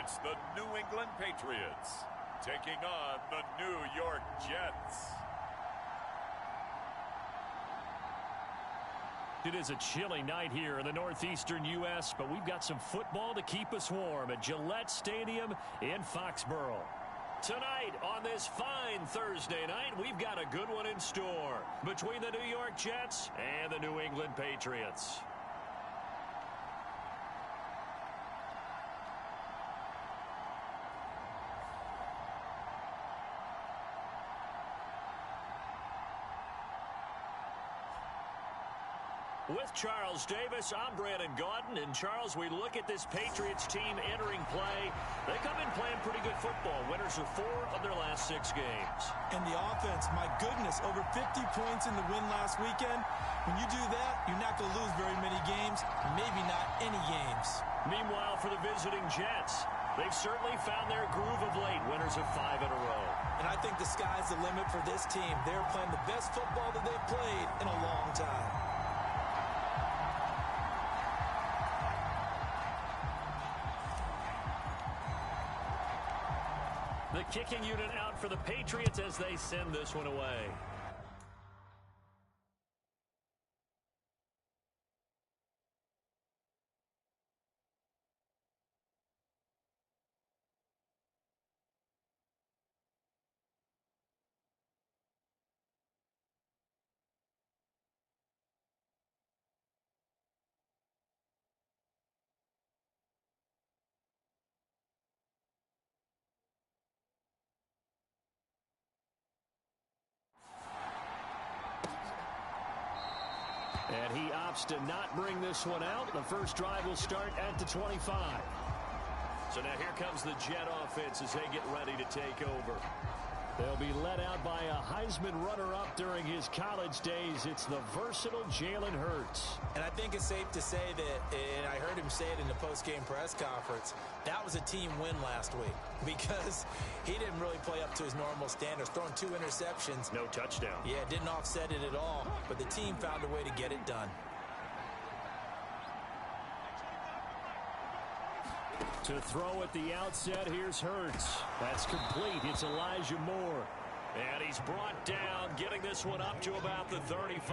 It's the New England Patriots taking on the New York Jets. It is a chilly night here in the northeastern U.S., but we've got some football to keep us warm at Gillette Stadium in Foxborough. Tonight, on this fine Thursday night, we've got a good one in store between the New York Jets and the New England Patriots. With Charles Davis, I'm Brandon Gaudin. And Charles, we look at this Patriots team entering play. They come in playing pretty good football. Winners of 4 of their last 6 games. And the offense, my goodness, over 50 points in the win last weekend. When you do that, you're not going to lose very many games, maybe not any games. Meanwhile, for the visiting Jets, they've certainly found their groove of late, winners of 5 in a row. And I think the sky's the limit for this team. They're playing the best football that they've played in a long time. The kicking unit out for the Patriots as they send this one away. And he opts to not bring this one out. The first drive will start at the 25. So now here comes the Jet offense as they get ready to take over. They'll be led out by a Heisman runner-up during his college days. It's the versatile Jalen Hurts. And I think it's safe to say that, and I heard him say it in the post-game press conference, that was a team win last week because he didn't really play up to his normal standards, throwing 2 interceptions. No touchdown. Yeah, didn't offset it at all, but the team found a way to get it done. To throw at the outset, here's Hurts. That's complete. It's Elijah Moore. And he's brought down, getting this one up to about the 35.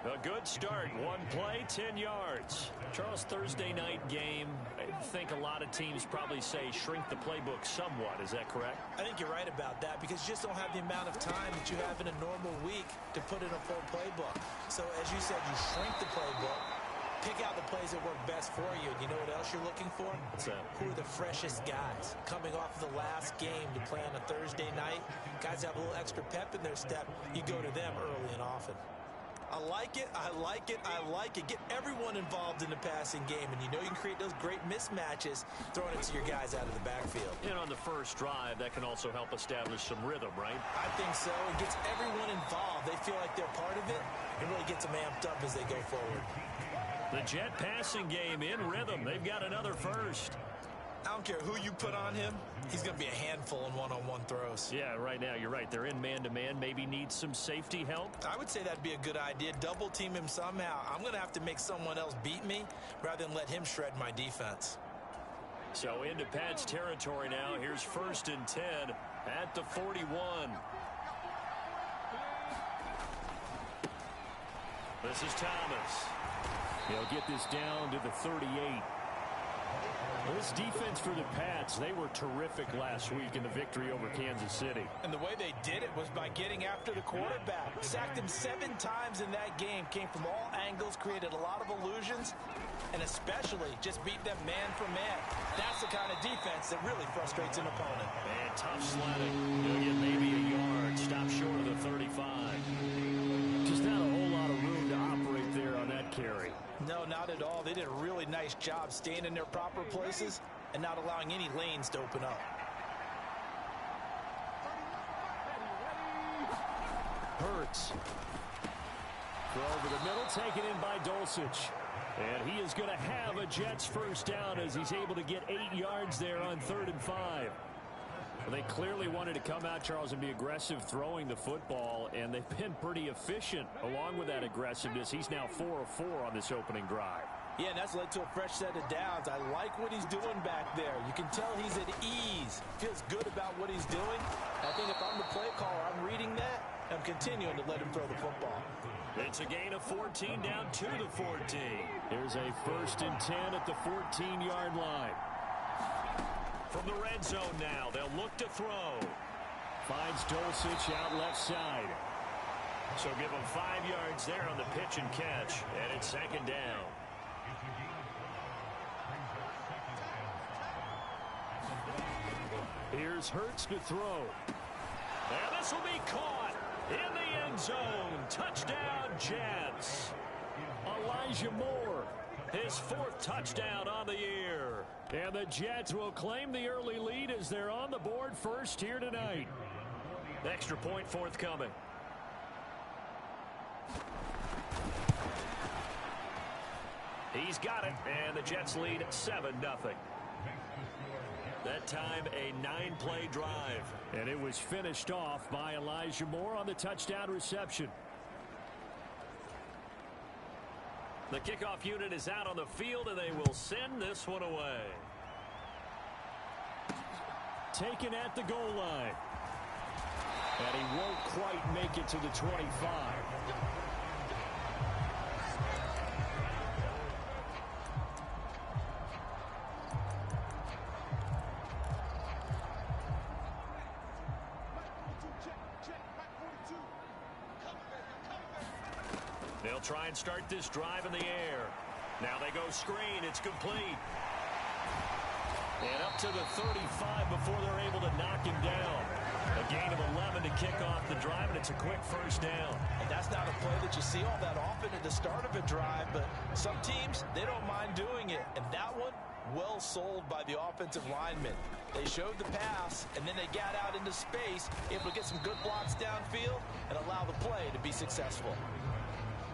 A good start. 1 play, 10 yards. Charles, Thursday night game, I think a lot of teams probably say shrink the playbook somewhat. Is that correct? I think you're right about that because you just don't have the amount of time that you have in a normal week to put in a full playbook. So, as you said, you shrink the playbook. Pick out the plays that work best for you. You know what else you're looking for? What's that? Who are the freshest guys? Coming off the last game to play on a Thursday night, guys have a little extra pep in their step. You go to them early and often. I like it. I like it. I like it. Get everyone involved in the passing game, and you know you can create those great mismatches throwing it to your guys out of the backfield. And on the first drive, that can also help establish some rhythm, right? I think so. It gets everyone involved. They feel like they're part of it. It really gets them amped up as they go forward. The Jet passing game in rhythm. They've got another first. I don't care who you put on him. He's going to be a handful in one-on-one throws. Yeah, right now, you're right. They're in man-to-man. Maybe need some safety help. I would say that'd be a good idea. Double team him somehow. I'm going to have to make someone else beat me rather than let him shred my defense. So into Pat's territory now. Here's 1st and 10 at the 41. This is Thomas. He'll get this down to the 38. This defense for the Pats, they were terrific last week in the victory over Kansas City. And the way they did it was by getting after the quarterback. Sacked him 7 times in that game. Came from all angles, created a lot of illusions, and especially just beat them man for man. That's the kind of defense that really frustrates an opponent. And tough sledding. He'll get maybe a yard. Stop short of the 35. Just not a whole lot of room to operate there on that carry. No, not at all. They did a really nice job staying in their proper places and not allowing any lanes to open up. Hurts. Throw over the middle, taken in by Dulcich. And he is going to have a Jets first down as he's able to get 8 yards there on 3rd and 5. Well, they clearly wanted to come out, Charles, and be aggressive throwing the football, and they've been pretty efficient along with that aggressiveness. He's now 4 of 4 on this opening drive. Yeah, and that's led to a fresh set of downs. I like what he's doing back there. You can tell he's at ease. Feels good about what he's doing. I think if I'm the play caller, I'm reading that. I'm continuing to let him throw the football. It's a gain of 14 down to the 14. Here's a 1st and 10 at the 14-yard line. From the red zone now, they'll look to throw. Finds Dulcich out left side. So give him 5 yards there on the pitch and catch. And it's 2nd down. Here's Hurts to throw. And this will be caught in the end zone. Touchdown, Jets. Elijah Moore, his 4th touchdown on the year. And the Jets will claim the early lead as they're on the board first here tonight. Extra point forthcoming. He's got it, and the Jets lead 7-0. That time, a 9-play drive. And it was finished off by Elijah Moore on the touchdown reception. The kickoff unit is out on the field, and they will send this one away. Taken at the goal line. And he won't quite make it to the 25. They'll try and start this drive in the air. Now they go screen. It's complete. And up to the 35 before they're able to knock him down. A gain of 11 to kick off the drive, and it's a quick 1st down. And that's not a play that you see all that often at the start of a drive, but some teams, they don't mind doing it. And that one, well sold by the offensive linemen. They showed the pass, and then they got out into space, able to get some good blocks downfield and allow the play to be successful.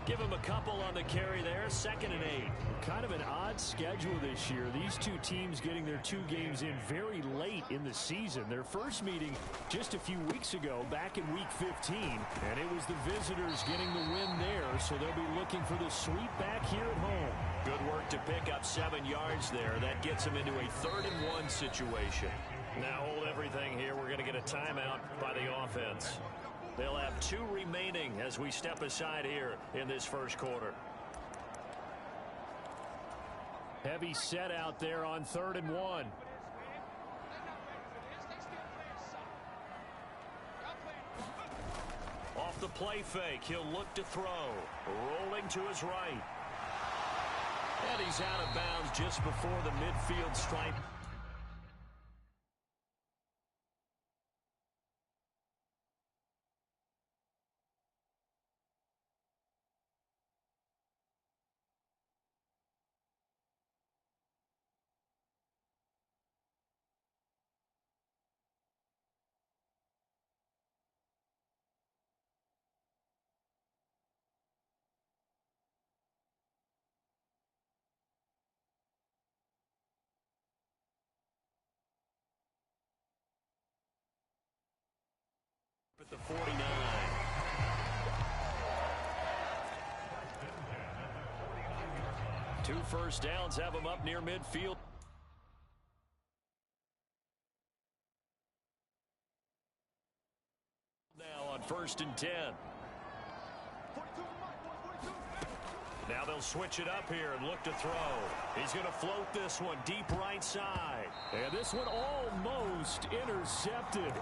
Give him a couple on the carry there. 2nd and 8. Kind of an odd schedule this year. These two teams getting their 2 games in very late in the season. Their first meeting just a few weeks ago, back in Week 15. And it was the visitors getting the win there, so they'll be looking for the sweep back here at home. Good work to pick up 7 yards there. That gets them into a 3rd and 1 situation. Now hold everything here. We're going to get a timeout by the offense. They'll have 2 remaining as we step aside here in this first quarter. Heavy set out there on 3rd and 1. Off the play fake, he'll look to throw. Rolling to his right. And he's out of bounds just before the midfield stripe. At the 49. Two first downs have them up near midfield. Now on 1st and 10. Now they'll switch it up here and look to throw. He's going to float this one deep right side. And this one almost intercepted.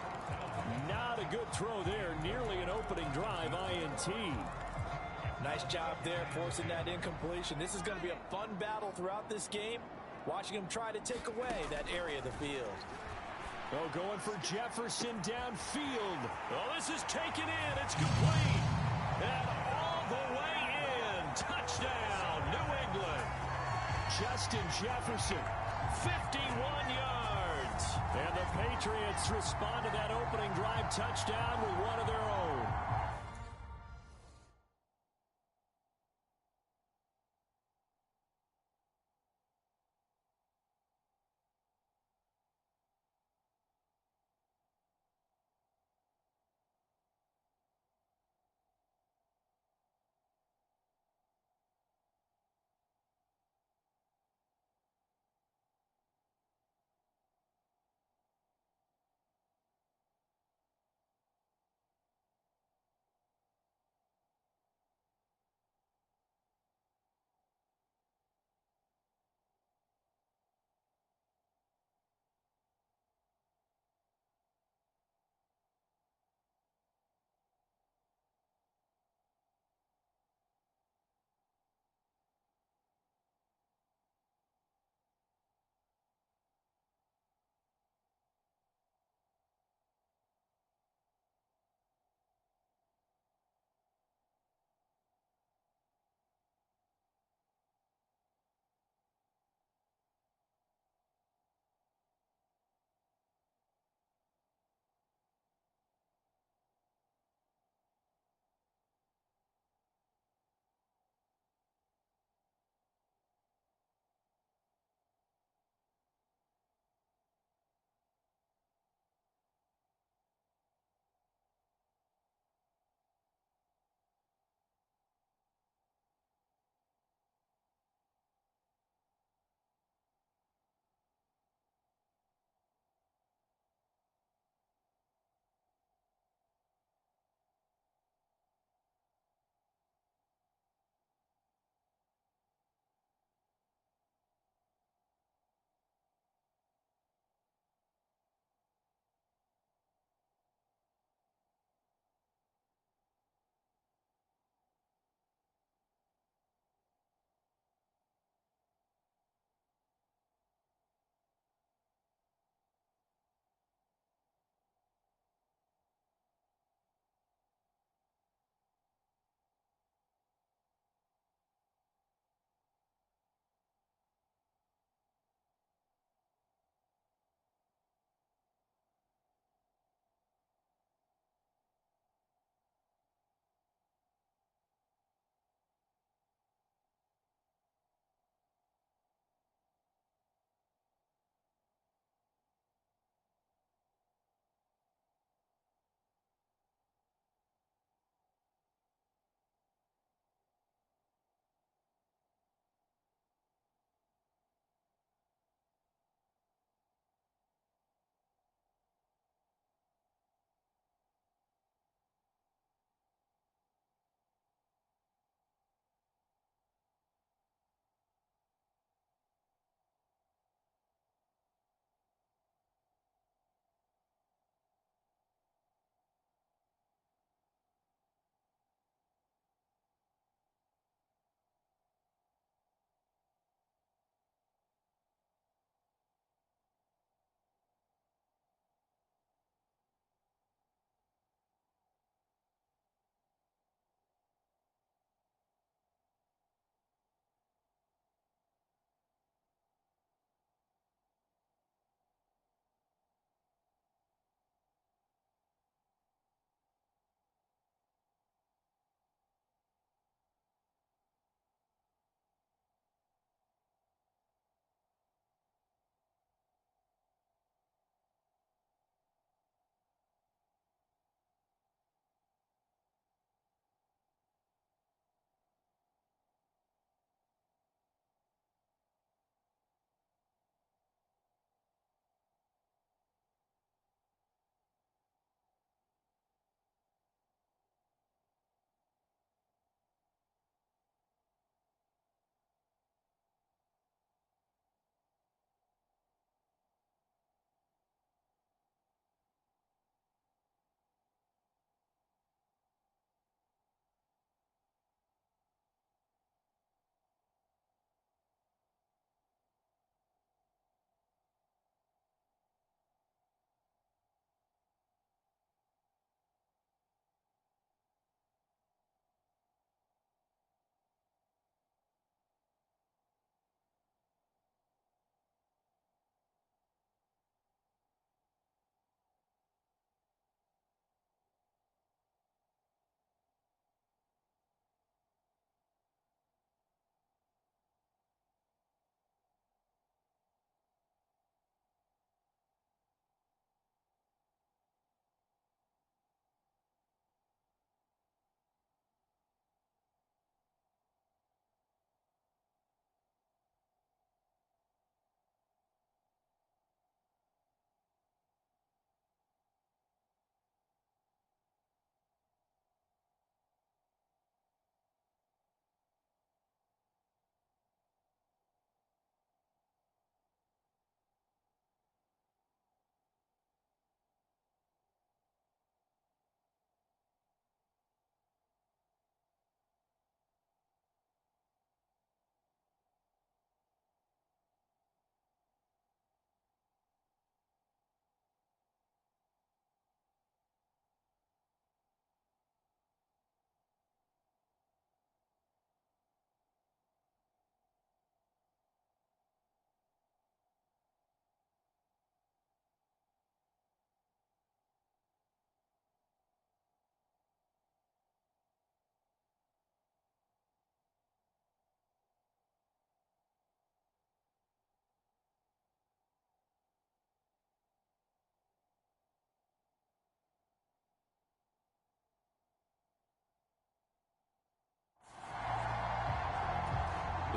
Not a good throw there. Nearly an opening drive INT. Nice job there forcing that incompletion. This is going to be a fun battle throughout this game. Watching him try to take away that area of the field. Oh, going for Jefferson downfield. Oh, this is taken in. It's complete. And all the way in. Touchdown, New England. Justin Jefferson, 51 yards. And the Patriots respond to that opening drive touchdown with one of their own.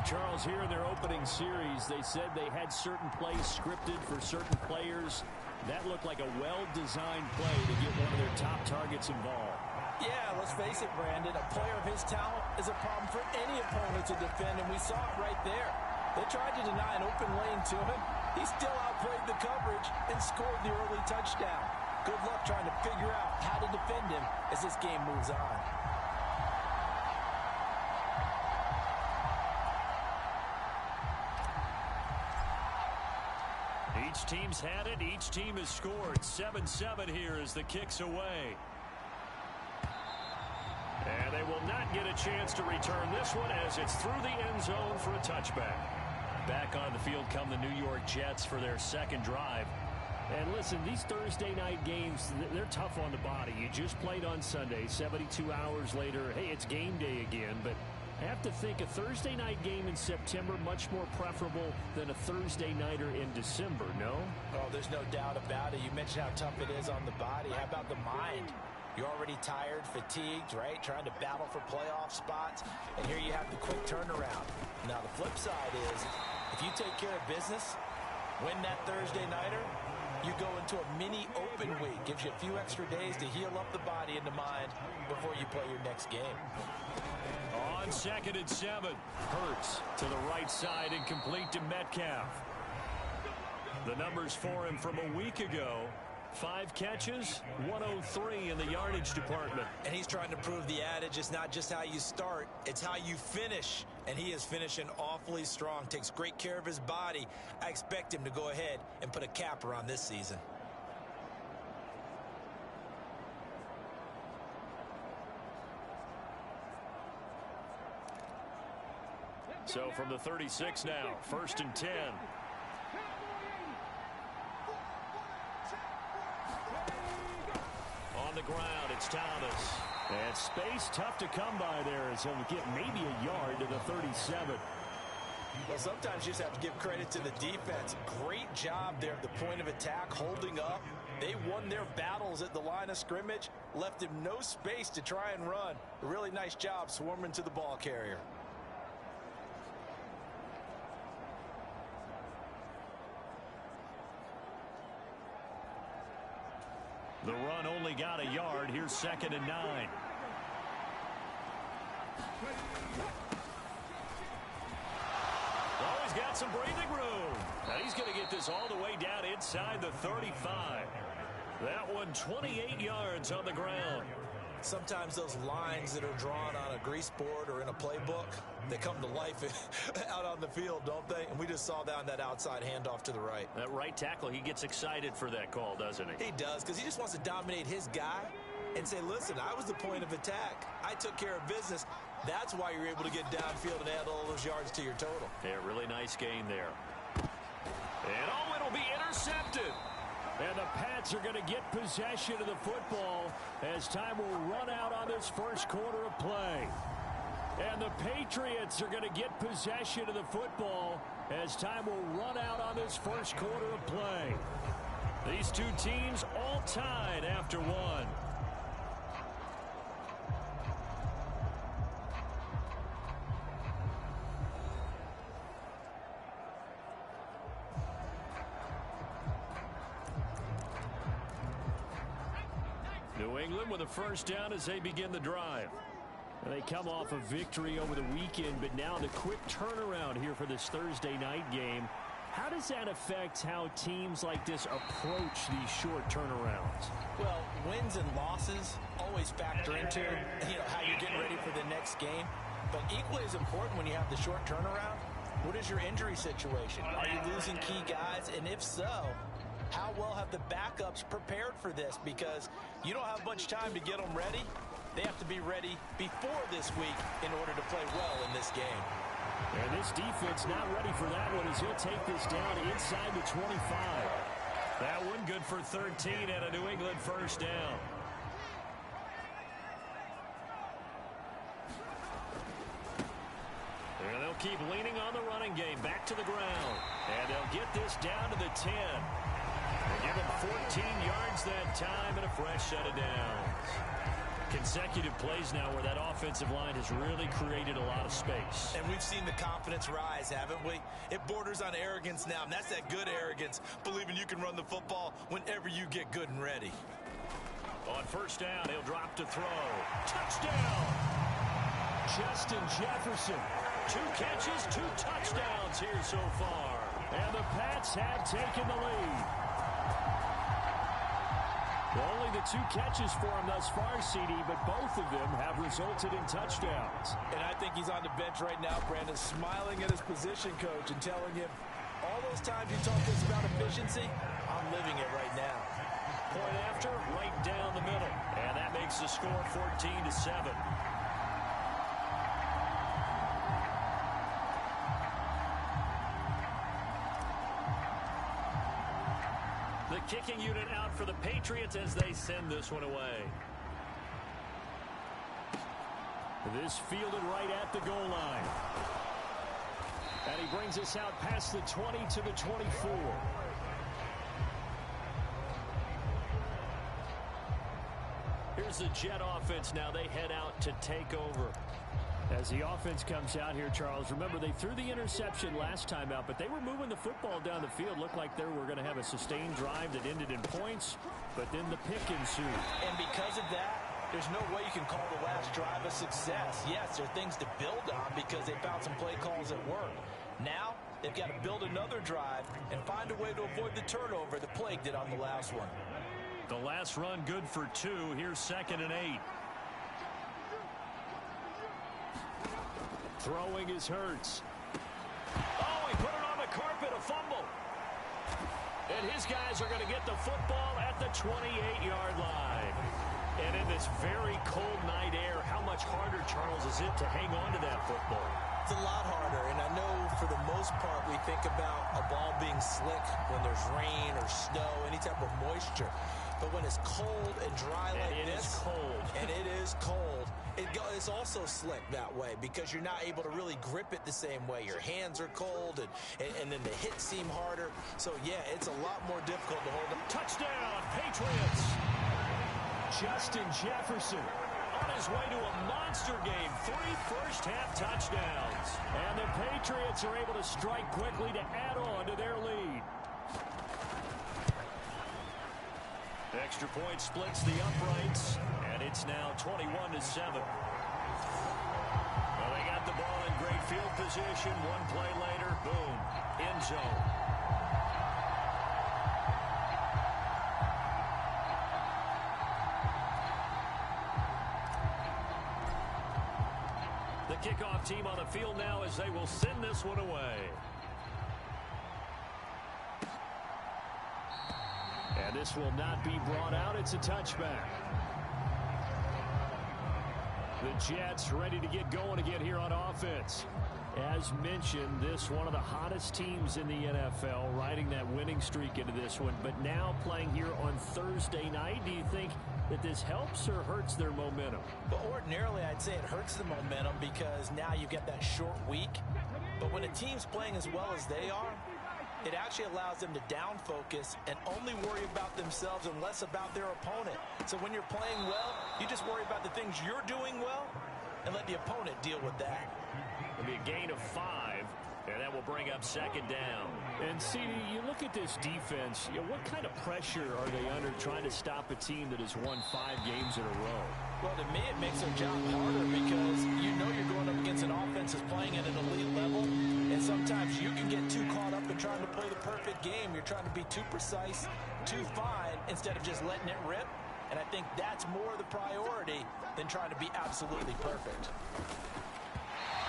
Charles, here in their opening series, they said they had certain plays scripted for certain players. That looked like a well-designed play to get one of their top targets involved. Yeah, let's face it, Brandon. A player of his talent is a problem for any opponent to defend, and we saw it right there. They tried to deny an open lane to him. He still outplayed the coverage and scored the early touchdown. Good luck trying to figure out how to defend him as this game moves on. Each team's had it. Each team has scored. 7-7 here as the kick's away. And they will not get a chance to return this one as it's through the end zone for a touchback. Back on the field come the New York Jets for their second drive. And listen, these Thursday night games, they're tough on the body. You just played on Sunday. 72 hours later, hey, it's game day again. But I have to think a Thursday night game in September much more preferable than a Thursday nighter in December, no? Oh, there's no doubt about it. You mentioned how tough it is on the body. How about the mind? You're already tired, fatigued, right? Trying to battle for playoff spots. And here you have the quick turnaround. Now, the flip side is, if you take care of business, win that Thursday nighter, you go into a mini open week. Gives you a few extra days to heal up the body and the mind before you play your next game. On 2nd and 7, Hurts to the right side and complete to Metcalf. The numbers for him from a week ago: 5 catches, 103 in the yardage department. And he's trying to prove the adage, it's not just how you start, it's how you finish. And he is finishing awfully strong, takes great care of his body. I expect him to go ahead and put a capper on this season. So from the 36 now, 1st and 10. On the ground, it's Thomas. And space tough to come by there as he'll get maybe a yard to the 37. Well, sometimes you just have to give credit to the defense. Great job there at the point of attack, holding up. They won their battles at the line of scrimmage, left him no space to try and run. A really nice job swarming to the ball carrier. The run only got a yard. Here's 2nd and 9. Oh, he's got some breathing room. And he's going to get this all the way down inside the 35. That one 28 yards on the ground. Sometimes those lines that are drawn on a grease board or in a playbook, they come to life out on the field, don't they? And we just saw that on that outside handoff to the right. That right tackle, he gets excited for that call, doesn't he? He does, because he just wants to dominate his guy and say, listen, I was the point of attack. I took care of business. That's why you're able to get downfield and add all those yards to your total. Yeah, really nice gain there. And oh, it'll be intercepted. And the Pats are going to get possession of the football as time will run out on this first quarter of play. And the Patriots are going to get possession of the football as time will run out on this first quarter of play. These two teams all tied after one. New England with a first down as they begin the drive. And they come off a victory over the weekend, but now the quick turnaround here for this Thursday night game. How does that affect how teams like this approach these short turnarounds? Well, wins and losses always factor into how you're getting ready for the next game. But equally as important when you have the short turnaround, what is your injury situation? Are you losing key guys? And if so, how well have the backups prepared for this? Because you don't have much time to get them ready. They have to be ready before this week in order to play well in this game. And this defense not ready for that one as he'll take this down inside the 25. That one good for 13 and a New England first down. And they'll keep leaning on the running game back to the ground. And they'll get this down to the 10. They give him 14 yards that time and a fresh set of downs. Consecutive plays now where that offensive line has really created a lot of space. And we've seen the confidence rise, haven't we? It borders on arrogance now, and that's that good arrogance, believing you can run the football whenever you get good and ready. On first down, he'll drop to throw. Touchdown! Justin Jefferson. 2 catches, 2 touchdowns here so far. And the Pats have taken the lead. Only the 2 catches for him thus far, CD, but both of them have resulted in touchdowns. And I think he's on the bench right now, Brandon, smiling at his position coach and telling him, all those times you talked to us about efficiency, I'm living it right now. Point after, right down the middle. And that makes the score 14-7. The kicking unit out for the Patriots as they send this one away. This fielded right at the goal line. And he brings us out past the 20 to the 24. Here's the Jet offense now. They head out to take over. As the offense comes out here, Charles, remember they threw the interception last time out, but they were moving the football down the field. Looked like they were going to have a sustained drive that ended in points, but then the pick ensued. And because of that, there's no way you can call the last drive a success. Yes, there are things to build on because they found some play calls that work. Now, they've got to build another drive and find a way to avoid the turnover that plagued it on the last one. The last run good for 2. Here's 2nd and 8. Throwing is Hurts. Oh, he put it on the carpet, a fumble. And his guys are going to get the football at the 28-yard line. And in this very cold night air, how much harder, Charles, is it to hang on to that football? It's a lot harder, and I know for the most part we think about a ball being slick when there's rain or snow, any type of moisture. But when it's cold and dry like this, and it is cold, it's also slick that way because you're not able to really grip it the same way. Your hands are cold, and then the hits seem harder. So, yeah, it's a lot more difficult to hold them. Touchdown, Patriots! Justin Jefferson on his way to a monster game. 3 first-half touchdowns. And the Patriots are able to strike quickly to add on to their lead. Extra point splits the uprights, and it's now 21-7. Well, they got the ball in great field position. One play later, boom, end zone. The kickoff team on the field now as they will send this one away. And this will not be brought out. It's a touchback. The Jets ready to get going again here on offense. As mentioned, this one of the hottest teams in the NFL, riding that winning streak into this one, but now playing here on Thursday night. Do you think that this helps or hurts their momentum? But ordinarily, I'd say it hurts the momentum because now you get that short week. But when a team's playing as well as they are, it actually allows them to down focus and only worry about themselves and less about their opponent. So when you're playing well, you just worry about the things you're doing well and let the opponent deal with that. It'll be a gain of 5, and that will bring up 2nd down. And, CD, you look at this defense, what kind of pressure are they under trying to stop a team that has won 5 games in a row? Well, to me, it makes their job harder because you know you're going up against an offense that's playing at an elite level, and sometimes you can get too caught up in trying to play the perfect game. You're trying to be too precise, too fine, instead of just letting it rip. And I think that's more the priority than trying to be absolutely perfect.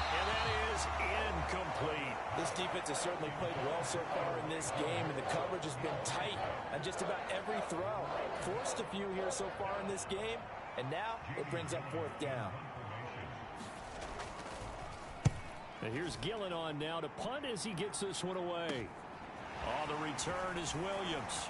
And that is incomplete. This defense has certainly played well so far in this game, and the coverage has been tight on just about every throw. Forced a few here so far in this game, and now it brings up 4th down. And here's Gillen on now to punt as he gets this one away. On the return is Williams.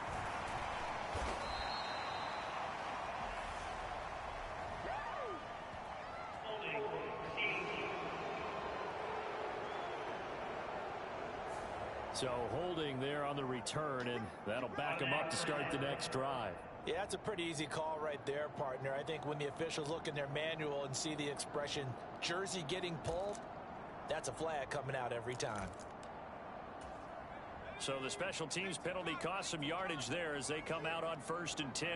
So holding there on the return, and that'll back them up to start the next drive. Yeah, that's a pretty easy call right there, partner. I think when the officials look in their manual and see the expression jersey getting pulled, that's a flag coming out every time. So the special teams penalty cost some yardage there as they come out on 1st and 10.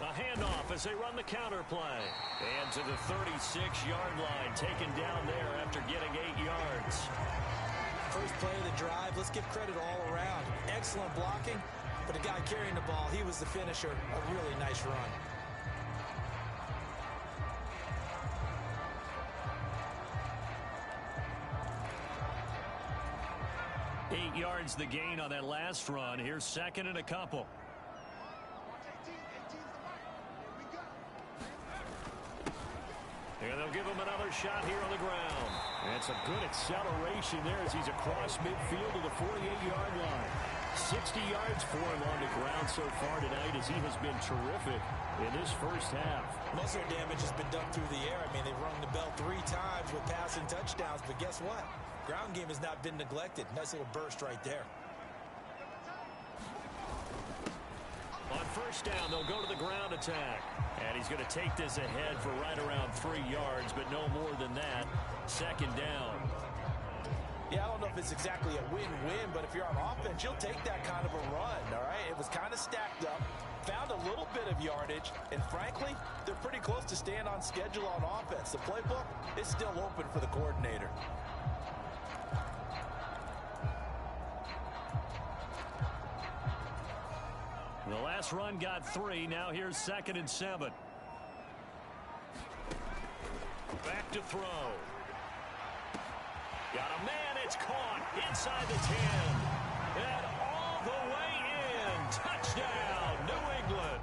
A handoff as they run the counter play. And to the 36-yard line, taken down there after getting 8 yards. First play of the drive, let's give credit all around. Excellent blocking, but the guy carrying the ball, he was the finisher. A really nice run. Eight yards the gain on that last run. Here's 2nd and a couple. And they'll give him another shot here on the ground. That's a good acceleration there as he's across midfield to the 48-yard line. 60 yards for him on the ground so far tonight as he has been terrific in this first half. Most of their damage has been done through the air. I mean, they've rung the bell 3 times with passing touchdowns, but guess what? Ground game has not been neglected. Nice little burst right there. On 1st down, they'll go to the ground attack. And he's going to take this ahead for right around 3 yards, but no more than that. 2nd down. Yeah, I don't know if it's exactly a win-win, but if you're on offense, you'll take that kind of a run, all right? It was kind of stacked up, found a little bit of yardage, and frankly, they're pretty close to staying on schedule on offense. The playbook is still open for the coordinator. The last run got 3. Now here's 2nd and 7. Back to throw. Got a man. It's caught inside the 10. And all the way in. Touchdown, New England.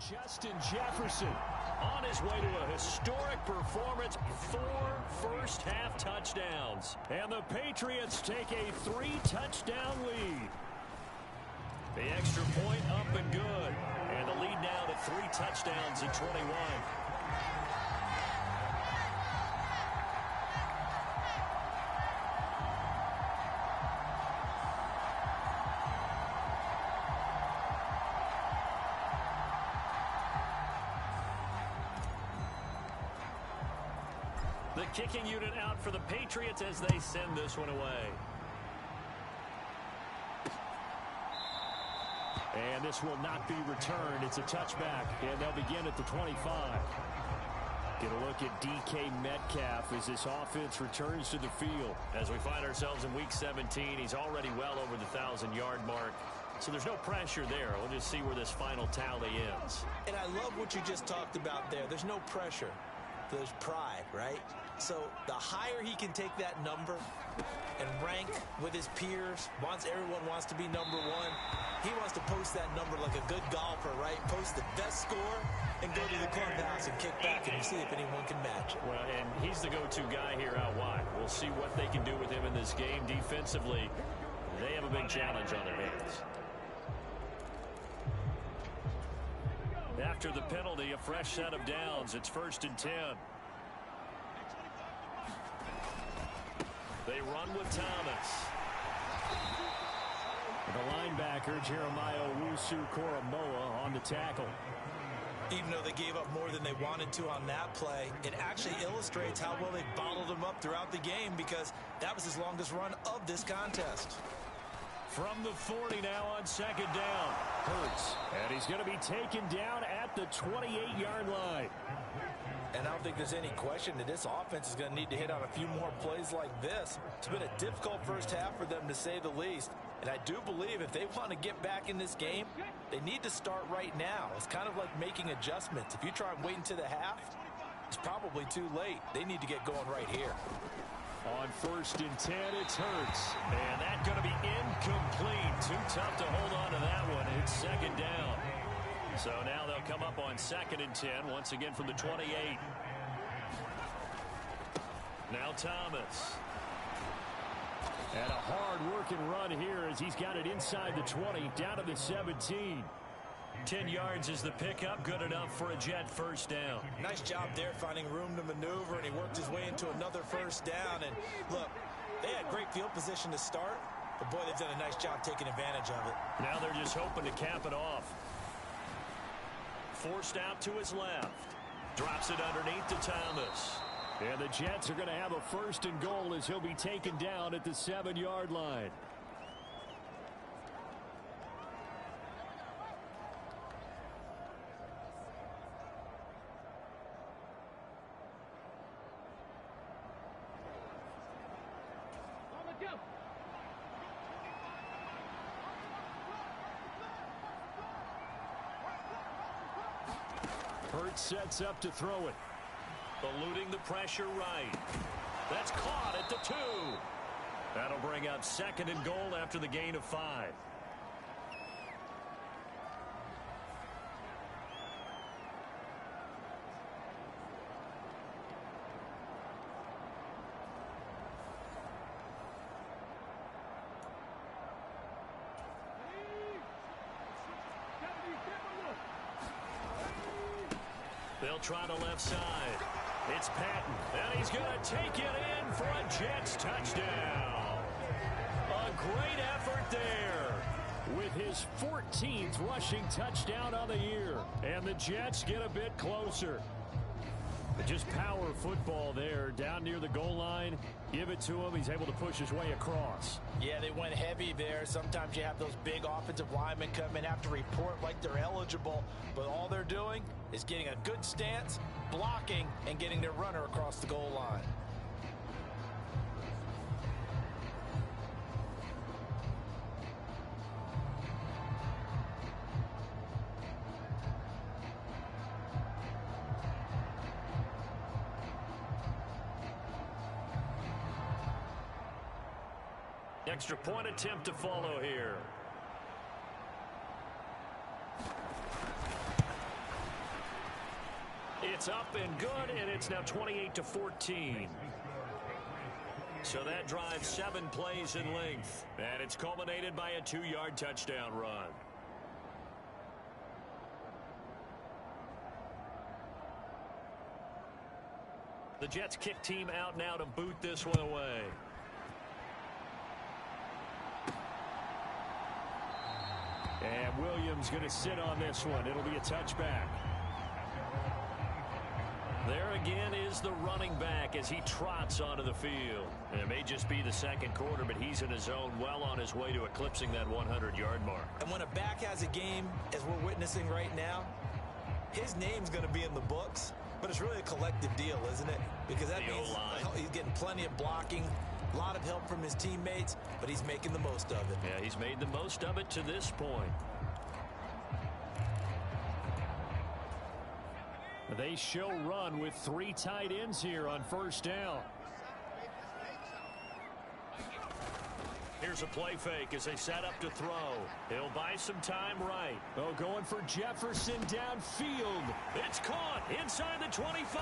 Justin Jefferson on his way to a historic performance, 4 first-half touchdowns. And the Patriots take a 3-touchdown lead. The extra point up and good. And the lead now to 3 touchdowns at 21. The kicking unit out for the Patriots as they send this one away. And this will not be returned. It's a touchback, and they'll begin at the 25. Get a look at DK Metcalf as this offense returns to the field. As we find ourselves in Week 17, he's already well over the 1,000-yard mark. So there's no pressure there. We'll just see where this final tally ends. And I love what you just talked about there. There's no pressure. There's pride, right? So the higher he can take that number and rank with his peers, everyone wants to be number one. He wants to post that number like a good golfer, right? Post the best score and go to the clubhouse and kick back and see if anyone can match it. Well, and he's the go-to guy here out wide. We'll see what they can do with him in this game. Defensively, they have a big challenge on their hands. After the penalty, a fresh set of downs. It's 1st and 10. They run with Thomas. The linebacker, Jeremiah Owusu-Koramoah, on the tackle. Even though they gave up more than they wanted to on that play, it actually illustrates how well they bottled him up throughout the game because that was his longest run of this contest. From the 40 now on 2nd down. Hurts. And he's going to be taken down at the 28-yard line. And I don't think there's any question that this offense is going to need to hit on a few more plays like this. It's been a difficult first half for them, to say the least. And I do believe if they want to get back in this game, they need to start right now. It's kind of like making adjustments. If you try and wait until the half, it's probably too late. They need to get going right here. On 1st and 10, it's Hurts. And that's going to be incomplete. Too tough to hold on to that one. It's 2nd down. So now they'll come up on 2nd and 10, once again from the 28. Now Thomas. And a hard-working run here as he's got it inside the 20, down to the 17. 10 yards is the pickup, good enough for a Jet 1st down. Nice job there finding room to maneuver, and he worked his way into another 1st down. And look, they had great field position to start, but boy, they've done a nice job taking advantage of it. Now they're just hoping to cap it off. Forced out to his left. Drops it underneath to Thomas. And the Jets are going to have a 1st and goal as he'll be taken down at the 7-yard line. Hurts sets up to throw it. Eluding the pressure right. That's caught at the 2. That'll bring up 2nd and goal after the gain of 5. They'll try the left side. It's Patton, and he's going to take it in for a Jets touchdown. A great effort there with his 14th rushing touchdown on the year. And the Jets get a bit closer. But just power football there down near the goal line. Give it to him. He's able to push his way across. Yeah, they went heavy there. Sometimes you have those big offensive linemen come in, have to report like they're eligible. But all they're doing is getting a good stance, blocking, and getting their runner across the goal line. Extra point attempt to follow here. It's up and good, and it's now 28-14. So that drives 7 plays in length, and it's culminated by a 2-yard touchdown run. The Jets kick team out now to boot this one away. And Williams going to sit on this one. It'll be a touchback. There again is the running back as he trots onto the field. And it may just be the second quarter, but he's in his zone, well on his way to eclipsing that 100-yard mark. And when a back has a game, as we're witnessing right now, his name's going to be in the books. But it's really a collective deal, isn't it? Because that means he's getting plenty of blocking, a lot of help from his teammates, but he's making the most of it. Yeah, he's made the most of it to this point. They show run with 3 tight ends here on first down. Here's a play fake as they set up to throw. He'll buy some time right. Oh, going for Jefferson downfield. It's caught inside the 25.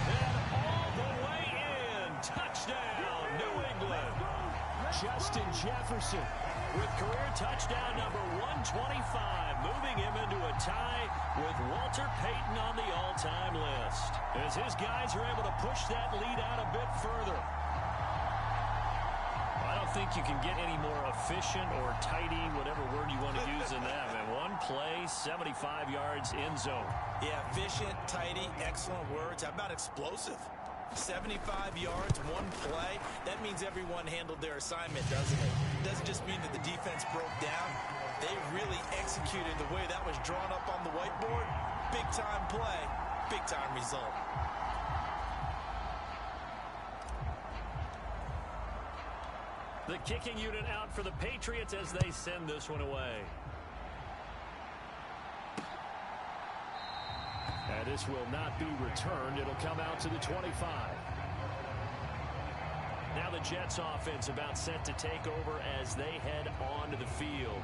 And all the way in. Touchdown, New England. Justin Jefferson with career touchdown number 125, moving him into a tie with Walter Payton on the all-time list. As his guys are able to push that lead out a bit further. I don't think you can get any more efficient or tidy, whatever word you want to use in that. Man, one play, 75 yards in zone. Yeah, efficient, tidy, excellent words. How about explosive? 75 yards, one play. That means everyone handled their assignment, doesn't it? It doesn't just mean that the defense broke down. They really executed the way that was drawn up on the whiteboard. Big-time play, big-time result. The kicking unit out for the Patriots as they send this one away. And this will not be returned. It'll come out to the 25. Now the Jets offense about set to take over as they head onto the field.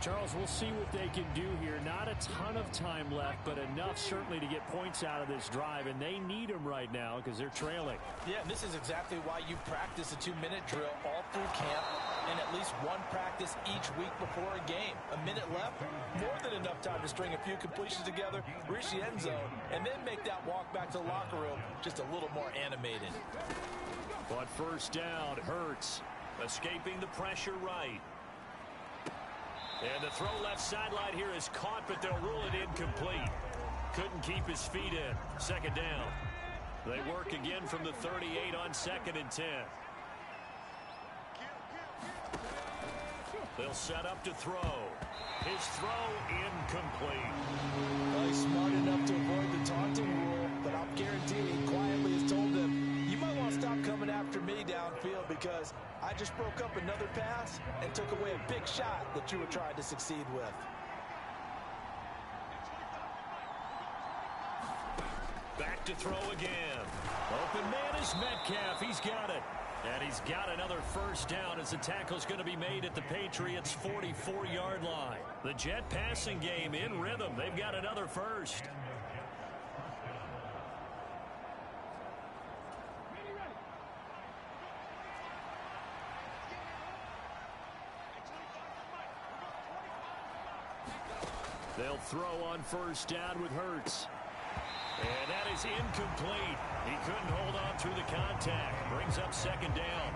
Charles, we'll see what they can do here. Not a ton of time left, but enough certainly to get points out of this drive, and they need them right now because they're trailing. Yeah, and this is exactly why you practice a 2-minute drill all through camp and at least one practice each week before a game. A minute left, more than enough time to string a few completions together, reach the end zone, and then make that walk back to the locker room just a little more animated. But first down, Hurts escaping the pressure right. And the throw left sideline here is caught, but they'll rule it incomplete. Couldn't keep his feet in. Second down. They work again from the 38 on 2nd and 10. They'll set up to throw. His throw incomplete. Well, he's smart enough to avoid the taunting rule, but I'll guarantee he quietly has told them, you might want to stop coming after me downfield because I just broke up another pass and took away a big shot that you were trying to succeed with. Back to throw again. Open man is Metcalf. He's got it. And he's got another first down as the tackle's going to be made at the Patriots' 44-yard line. The Jet passing game in rhythm. They've got another first. They'll throw on first down with Hurts. And that is incomplete. He couldn't hold on through the contact. Brings up second down.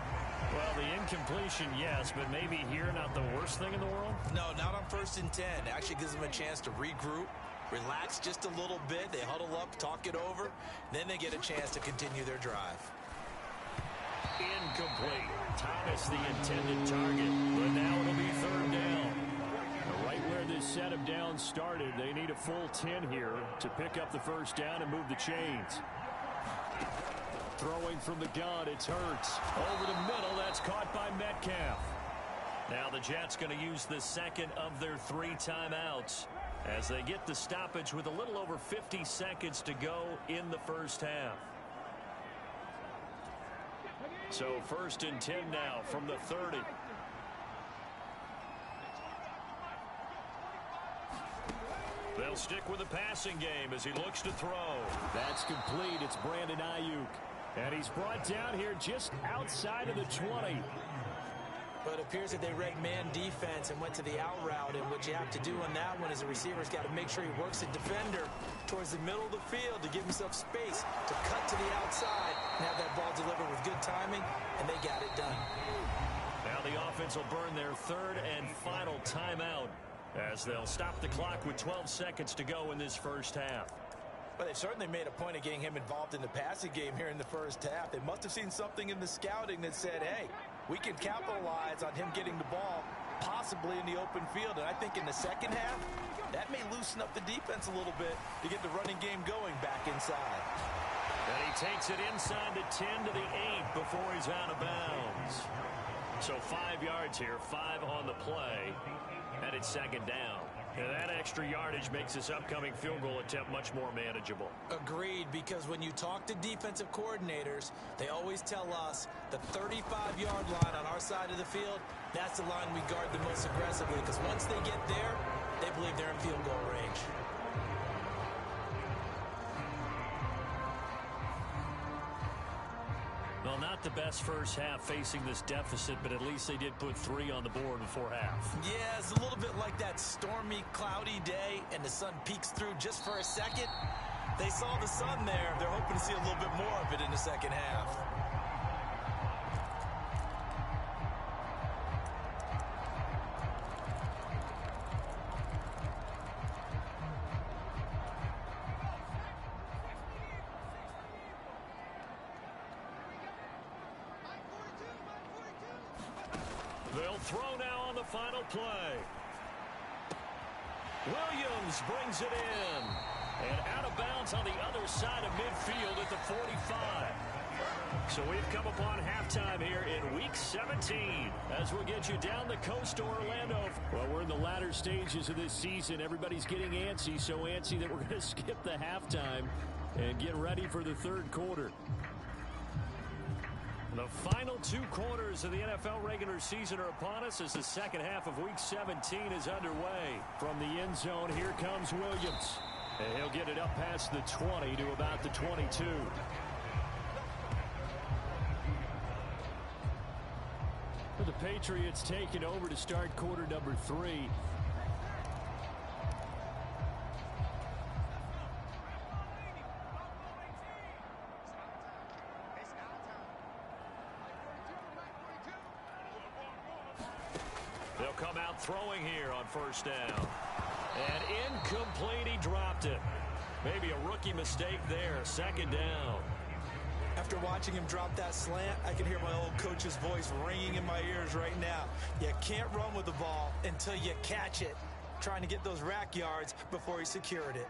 Well, the incompletion, yes, but maybe here not the worst thing in the world? No, not on 1st and 10. Actually gives them a chance to regroup, relax just a little bit. They huddle up, talk it over. Then they get a chance to continue their drive. Incomplete. Thomas the intended target, but now it'll be third down. Right where this set of downs started, they need a full 10 here to pick up the first down and move the chains. Throwing from the gun, it's Hurts. Over the middle, that's caught by Metcalf. Now the Jets going to use the second of their 3 timeouts as they get the stoppage with a little over 50 seconds to go in the first half. So 1st and 10 now from the 30. They'll stick with the passing game as he looks to throw. That's complete. It's Brandon Ayuk. And he's brought down here just outside of the 20. But it appears that they read man defense and went to the out route. And what you have to do on that one is the receiver's got to make sure he works the defender towards the middle of the field to give himself space to cut to the outside and have that ball delivered with good timing, and they got it done. Now the offense will burn their third and final timeout as they'll stop the clock with 12 seconds to go in this first half. But they certainly made a point of getting him involved in the passing game here in the first half. They must have seen something in the scouting that said, hey, we can capitalize on him getting the ball possibly in the open field. And I think in the second half, that may loosen up the defense a little bit to get the running game going back inside. And he takes it inside the 10 to the 8 before he's out of bounds. So 5 yards here, 5 on the play, and it's second down. And that extra yardage makes this upcoming field goal attempt much more manageable. Agreed, because when you talk to defensive coordinators, they always tell us the 35-yard line on our side of the field, that's the line we guard the most aggressively, because once they get there, they believe they're in field goal range. Well, not the best first half facing this deficit, but at least they did put 3 on the board before half. Yeah, it's a little bit like that stormy, cloudy day, and the sun peeks through just for a second. They saw the sun there. They're hoping to see a little bit more of it in the second half. They'll throw now on the final play. Williams brings it in. And out of bounds on the other side of midfield at the 45. So we've come upon halftime here in Week 17 as we'll get you down the coast to Orlando. Well, we're in the latter stages of this season. Everybody's getting antsy, so antsy that we're going to skip the halftime and get ready for the third quarter. The final 2 quarters of the NFL regular season are upon us as the second half of Week 17 is underway. From the end zone, here comes Williams. And he'll get it up past the 20 to about the 22. The Patriots taking over to start quarter number 3. They'll come out throwing here on first down. And incomplete, he dropped it. Maybe a rookie mistake there, second down. After watching him drop that slant, I can hear my old coach's voice ringing in my ears right now. You can't run with the ball until you catch it. Trying to get those rack yards before he secured it.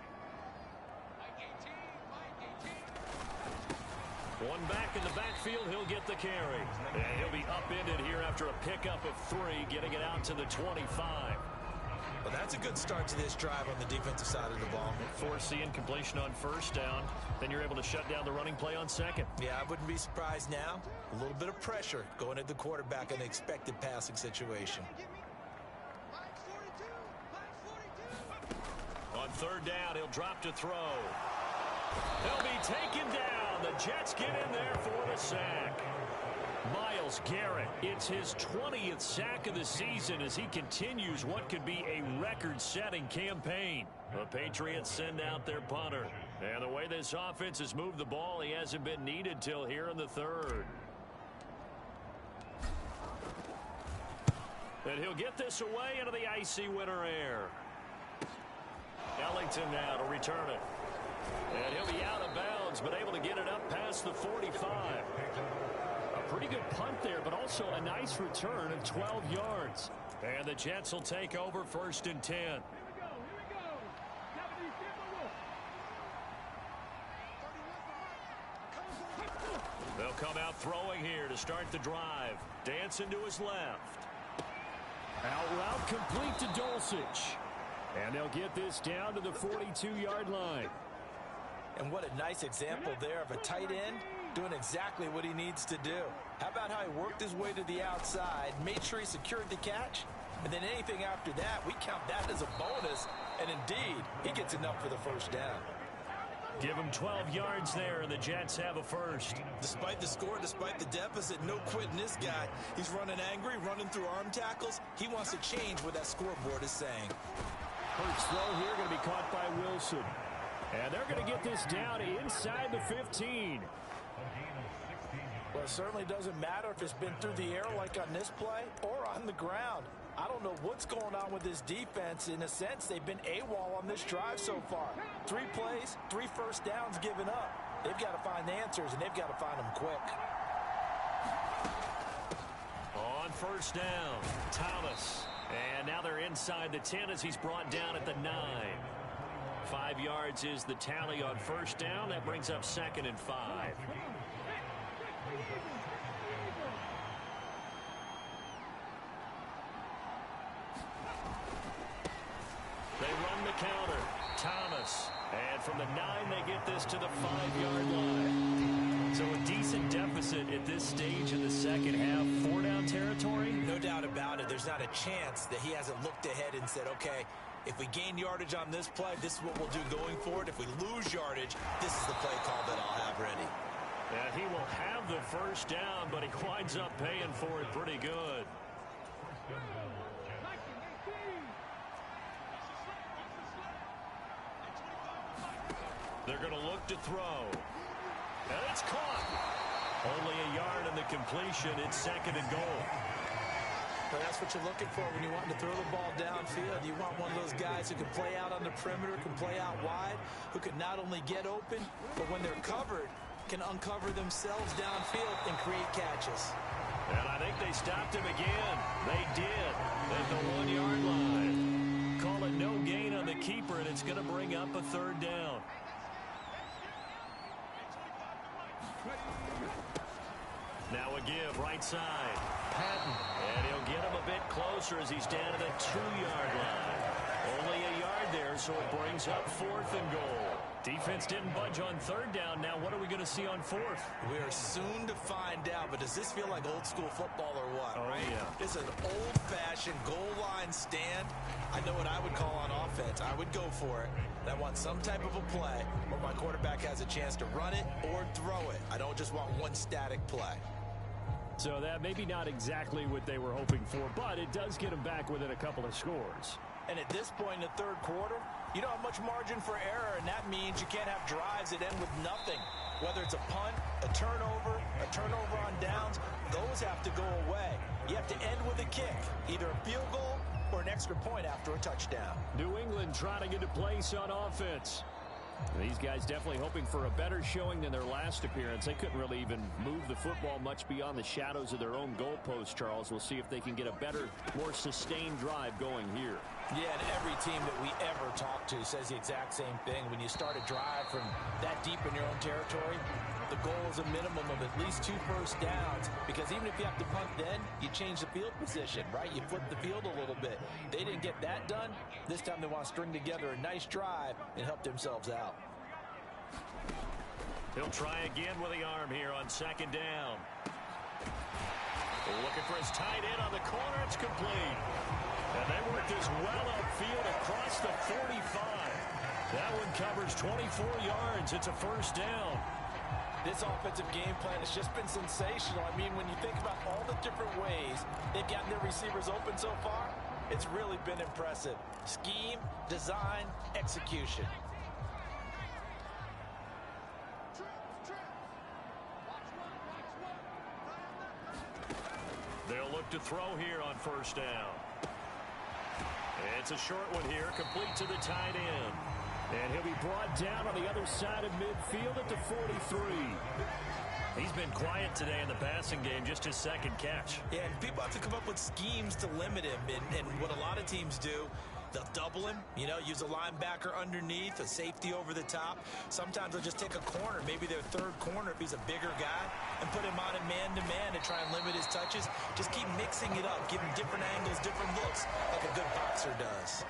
One back in the backfield, he'll get the carry. And he'll be upended here after a pickup of 3, getting it out to the 25. Well, that's a good start to this drive on the defensive side of the ball. Force the incompletion on first down. Then you're able to shut down the running play on second. Yeah, I wouldn't be surprised now. A little bit of pressure going at the quarterback in an expected passing situation. On third down, he'll drop to throw. He'll be taken down. The Jets get in there for the sack. Myles Garrett, it's his 20th sack of the season as he continues what could be a record-setting campaign. The Patriots send out their punter. And the way this offense has moved the ball, he hasn't been needed till here in the third. And he'll get this away into the icy winter air. Ellington now to return it. And he'll be out of bounds, but able to get it up past the 45. Pretty good punt there, but also a nice return of 12 yards. And the Jets will take over first and 10. They'll come out throwing here to start the drive. Dancing to his left. Out route complete to Dulcich. And they'll get this down to the 42-yard line. And what a nice example there of a tight end doing exactly what he needs to do. How about how he worked his way to the outside, made sure he secured the catch, And then anything after that, we count that as a bonus. And indeed, he gets enough for the first down. Give him 12 yards there, and the Jets have a first. Despite the score, despite the deficit, no quitting this guy. He's running angry, running through arm tackles. He wants to change what that scoreboard is saying. Hurts throw here going to be caught by Wilson. And they're going to get this down inside the 15. Well, it certainly doesn't matter if it's been through the air like on this play or on the ground. I don't know what's going on with this defense. In a sense, they've been AWOL on this drive so far. 3 plays, 3 first downs given up. They've got to find the answers, and they've got to find them quick. On first down, Thomas. And now they're inside the 10 as he's brought down at the 9. 5 yards is the tally on first down. That brings up 2nd and 5. They run the counter. Thomas. And from the 9, they get this to the 5-yard line. So a decent deficit at this stage in the second half. 4-down territory? No doubt about it. There's not a chance that he hasn't looked ahead and said, okay, if we gain yardage on this play, this is what we'll do going forward. If we lose yardage, this is the play call that I'll have ready. And he will have the first down, but he winds up paying for it pretty good. They're going to look to throw. And it's caught. Only a yard in the completion. It's 2nd and goal. Well, that's what you're looking for when you want to throw the ball downfield. You want one of those guys who can play out on the perimeter, can play out wide, who can not only get open, but when they're covered, can uncover themselves downfield and create catches. And I think they stopped him again. They did at the 1-yard line. Call it no gain on the keeper, and it's going to bring up a 3rd down. Now a give right side. Patton. And he'll get him a bit closer as he's down to the 2-yard line. Only a yard there, so it brings up 4th and goal. Defense didn't budge on 3rd down. Now what are we going to see on 4th? We are soon to find out, but does this feel like old school football or what? Oh, right? Yeah. It's an old-fashioned goal line stand. I know what I would call on offense. I would go for it. I want some type of a play where my quarterback has a chance to run it or throw it. I don't just want one static play. So that maybe not exactly what they were hoping for, but it does get them back within a couple of scores. And at this point in the 3rd quarter, you don't have much margin for error, and that means you can't have drives that end with nothing. Whether it's a punt, a turnover on downs, those have to go away. You have to end with a kick, either a field goal or an extra point after a touchdown. New England trying to get a place on offense. These guys definitely hoping for a better showing than their last appearance. They couldn't really even move the football much beyond the shadows of their own goalpost, Charles. We'll see if they can get a better, more sustained drive going here. Yeah, and every team that we ever talk to says the exact same thing. When you start a drive from that deep in your own territory, the goal is a minimum of at least 2 first downs, because even if you have to punt then, you change the field position, right? You flip the field a little bit. They didn't get that done. This time they want to string together a nice drive and help themselves out. He'll try again with the arm here on 2nd down. Looking for his tight end on the corner. It's complete. And they work this well upfield across the 45. That one covers 24 yards. It's a first down. This offensive game plan has just been sensational. I mean, when you think about all the different ways they've gotten their receivers open so far, it's really been impressive. Scheme, design, execution. They'll look to throw here on first down. It's a short one here, complete to the tight end. And he'll be brought down on the other side of midfield at the 43. He's been quiet today in the passing game, just his 2nd catch. Yeah, and people have to come up with schemes to limit him. And what a lot of teams do, they'll double him, use a linebacker underneath, a safety over the top. Sometimes they'll just take a corner, maybe their 3rd corner if he's a bigger guy, and put him on a man-to-man to try and limit his touches. Just keep mixing it up, give him different angles, different looks, like a good boxer does.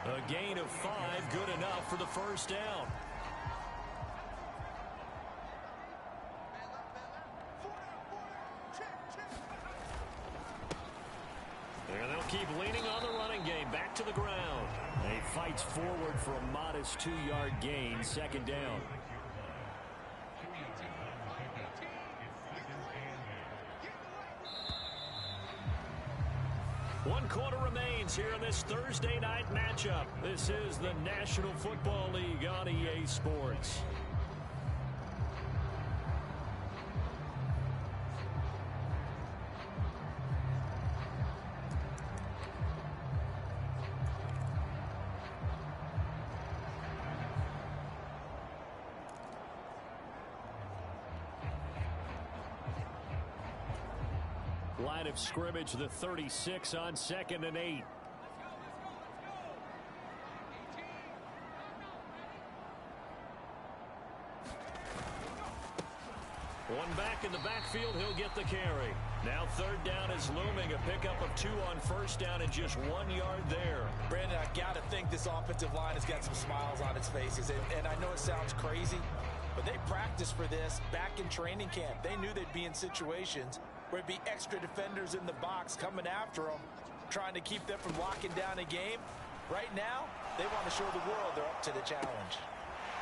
A gain of 5, good enough for the first down. And they'll keep leaning on the running game. Back to the ground. And he fights forward for a modest 2-yard gain. 2nd down. One quarter remains here in this Thursday night matchup. This is the National Football League on EA Sports. Line of scrimmage, the 36 on 2nd and 8. One back in the backfield, he'll get the carry. Now 3rd down is looming, a pickup of 2 on 1st down and just 1 yard there. Brandon, I got to think this offensive line has got some smiles on its faces. And I know it sounds crazy, but they practiced for this back in training camp. They knew they'd be in situations where it'd be extra defenders in the box coming after them, trying to keep them from locking down a game. Right now, they want to show the world they're up to the challenge.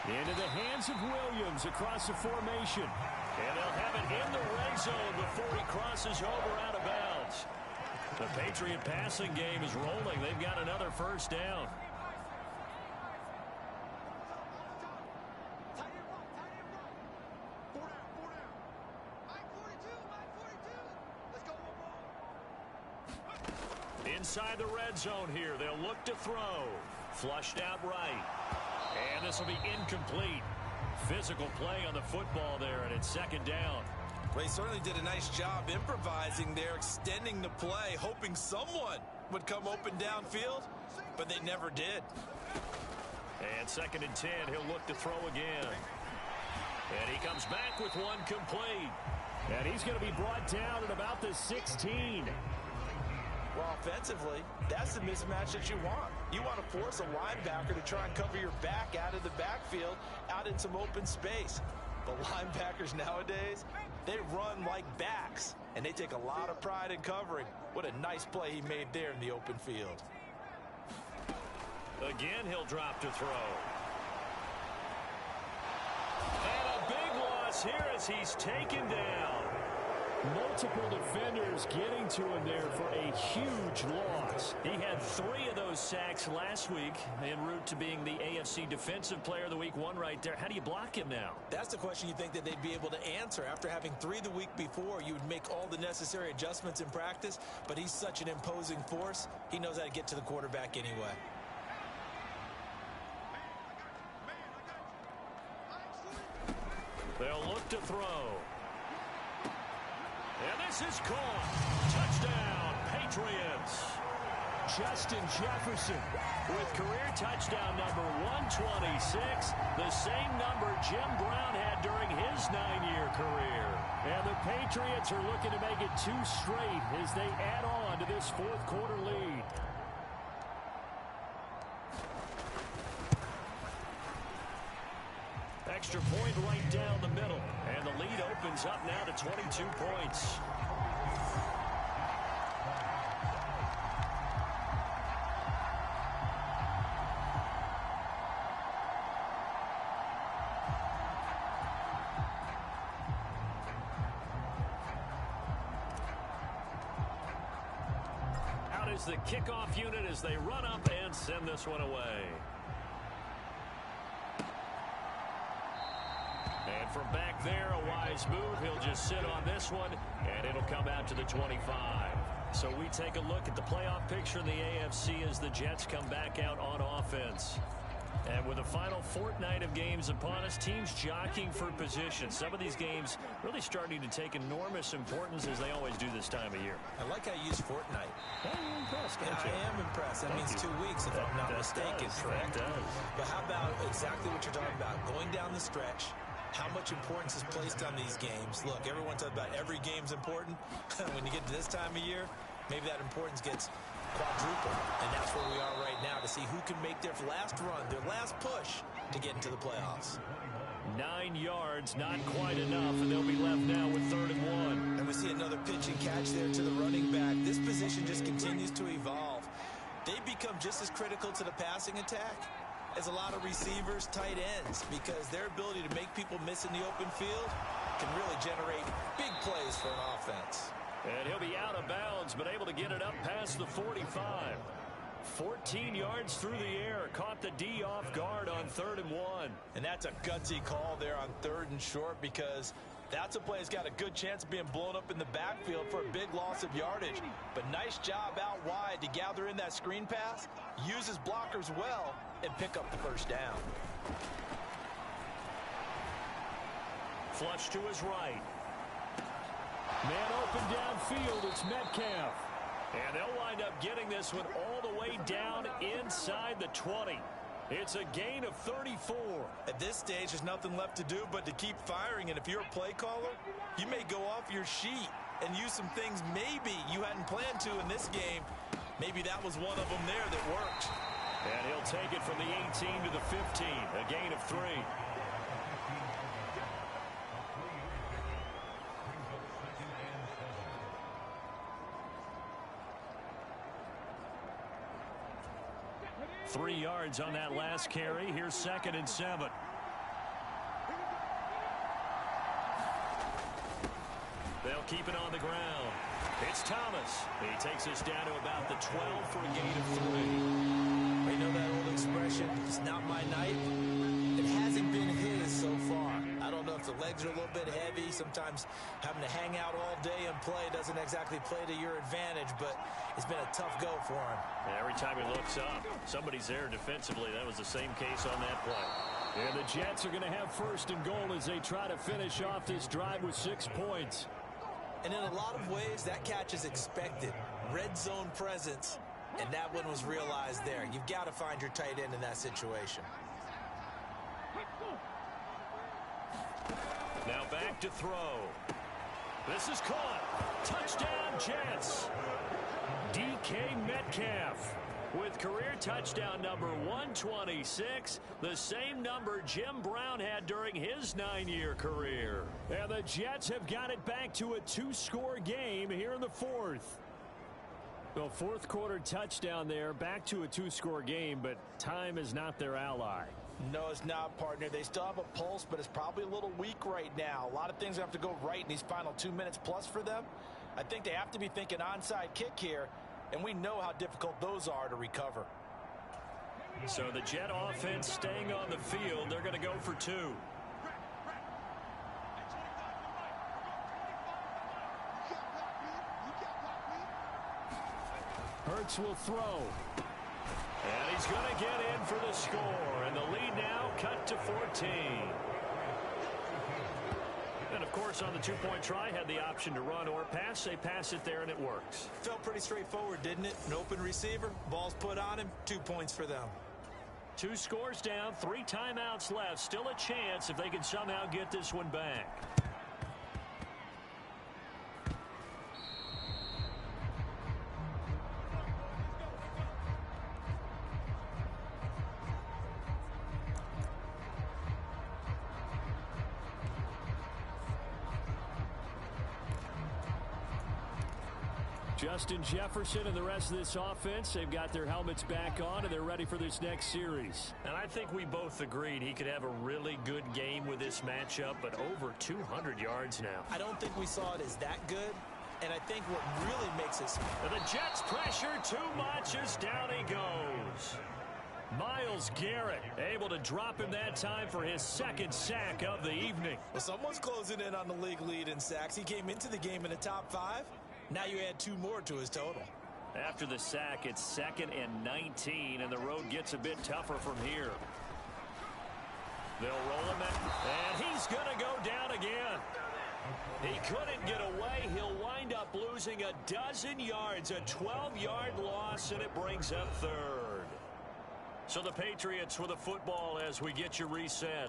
Into the hands of Williams across the formation. And they'll have it in the red zone before he crosses over out of bounds. The Patriot passing game is rolling. They've got another 1st down. Inside the red zone here. They'll look to throw. Flushed out right. And this will be incomplete. Physical play on the football there, and it's 2nd down. Well, he certainly did a nice job improvising there, extending the play, hoping someone would come open downfield, but they never did. And 2nd and 10, he'll look to throw again. And he comes back with one complete. And he's going to be brought down at about the 16. Well, offensively, that's the mismatch that you want. You want to force a linebacker to try and cover your back out of the backfield, out in some open space. The linebackers nowadays, they run like backs, and they take a lot of pride in covering. What a nice play he made there in the open field. Again, he'll drop to throw. And a big loss here as he's taken down. Multiple defenders getting to him there for a huge loss. He had 3 of those sacks last week en route to being the AFC Defensive Player of the Week 1 right there. How do you block him now? That's the question you think that they'd be able to answer. After having 3 the week before, you would make all the necessary adjustments in practice, but he's such an imposing force, he knows how to get to the quarterback anyway. They'll look to throw. And this is caught. Touchdown, Patriots. Justin Jefferson with career touchdown number 126, the same number Jim Brown had during his 9-year career. And the Patriots are looking to make it 2 straight as they add on to this 4th quarter lead. Extra point right down the middle. And the lead opens up now to 22 points. Out is the kickoff unit as they run up and send this one away. And from back there, a wise move. He'll just sit on this one, and it'll come out to the 25. So we take a look at the playoff picture in the AFC as the Jets come back out on offense. And with the final fortnight of games upon us, teams jockeying for position. Some of these games really starting to take enormous importance as they always do this time of year. I like how you use fortnight. I'm impressed, Yeah, I am impressed. That means 2 weeks, if I'm not mistaken, correct? That does. But how about exactly what you're talking about? Going down the stretch, how much importance is placed on these games? Look, everyone talks about every game's important. When you get to this time of year, maybe that importance gets quadrupled. And that's where we are right now to see who can make their last run, their last push to get into the playoffs. 9 yards, not quite enough, and they'll be left now with 3rd and 1. And we see another pitch and catch there to the running back. This position just continues to evolve. They become just as critical to the passing attack as a lot of receivers, tight ends, because their ability to make people miss in the open field can really generate big plays for an offense. And he'll be out of bounds, but able to get it up past the 45. 14 yards through the air. Caught the D off guard on 3rd and 1. And that's a gutsy call there on 3rd and short, because that's a play that's got a good chance of being blown up in the backfield for a big loss of yardage. But nice job out wide to gather in that screen pass, use his blockers well, and pick up the first down. Flush to his right. Man open downfield. It's Metcalf. And they'll wind up getting this one all the way down inside the 20. It's a gain of 34. At this stage, there's nothing left to do but to keep firing. And if you're a play caller, you may go off your sheet and use some things maybe you hadn't planned to in this game. Maybe that was one of them there that worked. And he'll take it from the 18 to the 15. A gain of 3. Three yards on that last carry. Here's 2nd and 7. They'll keep it on the ground. It's Thomas. He takes us down to about the 12 for a gain of 3. You know that old expression, it's not my night? It hasn't been his so far. I don't know if the legs are a little bit heavy. Sometimes having to hang out all day and play doesn't exactly play to your advantage, but it's been a tough go for him. Every time he looks up, somebody's there defensively. That was the same case on that play. And the Jets are going to have 1st and goal as they try to finish off this drive with 6 points. And in a lot of ways, that catch is expected. Red zone presence, and that one was realized there. You've got to find your tight end in that situation. Now back to throw. This is caught. Touchdown, Jets. DK Metcalf with career touchdown number 126, the same number Jim Brown had during his 9-year career. And the Jets have got it back to a 2-score game here in the 4th. The 4th quarter touchdown there, back to a 2-score game, but time is not their ally. No, it's not, partner. They still have a pulse, but it's probably a little weak right now. A lot of things have to go right in these final 2 minutes plus for them. I think they have to be thinking onside kick here, and we know how difficult those are to recover. So the Jet offense staying on the field. They're going to go for 2. Hurts will throw. And he's going to get in for the score. And the lead now cut to 14. And, of course, on the 2-point try, had the option to run or pass. They pass it there, and it works. Felt pretty straightforward, didn't it? An open receiver, ball's put on him, 2 points for them. 2 scores down, 3 timeouts left. Still a chance if they can somehow get this one back. Justin Jefferson and the rest of this offense, they've got their helmets back on and they're ready for this next series. And I think we both agreed he could have a really good game with this matchup, but over 200 yards now. I don't think we saw it as that good, and I think what really makes it... And the Jets pressure too much as down he goes. Myles Garrett able to drop him that time for his 2nd sack of the evening. Well, someone's closing in on the league lead in sacks. He came into the game in the top 5. Now you add 2 more to his total. After the sack, it's 2nd and 19, and the road gets a bit tougher from here. They'll roll him in, and he's going to go down again. He couldn't get away. He'll wind up losing a dozen yards, a 12-yard loss, and it brings up 3rd. So the Patriots with a football as we get you reset.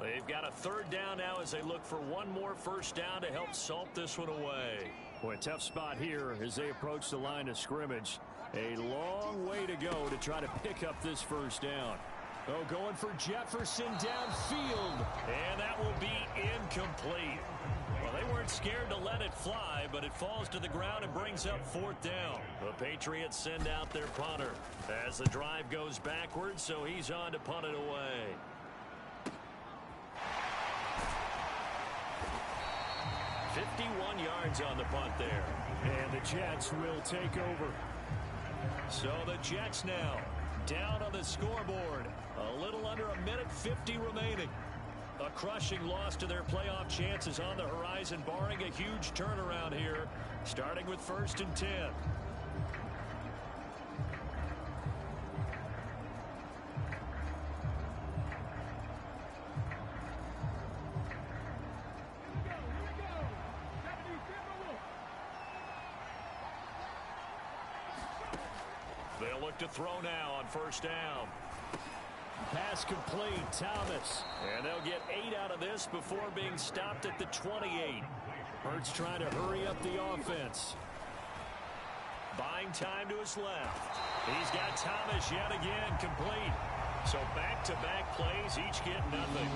They've got a 3rd down now as they look for one more first down to help salt this one away. Boy, tough spot here as they approach the line of scrimmage. A long way to go to try to pick up this first down. Oh, going for Jefferson downfield. And that will be incomplete. Well, they weren't scared to let it fly, but it falls to the ground and brings up 4th down. The Patriots send out their punter as the drive goes backwards, so he's on to punt it away. $51 yards on the punt there. And the Jets will take over. So the Jets now down on the scoreboard. A little under a minute 50 remaining. A crushing loss to their playoff chances on the horizon, barring a huge turnaround here, starting with 1st and 10. They'll look to throw now on 1st down. Pass complete, Thomas. And they'll get 8 out of this before being stopped at the 28. Hurts trying to hurry up the offense. Buying time to his left. He's got Thomas yet again complete. So back-to-back plays, each get nothing.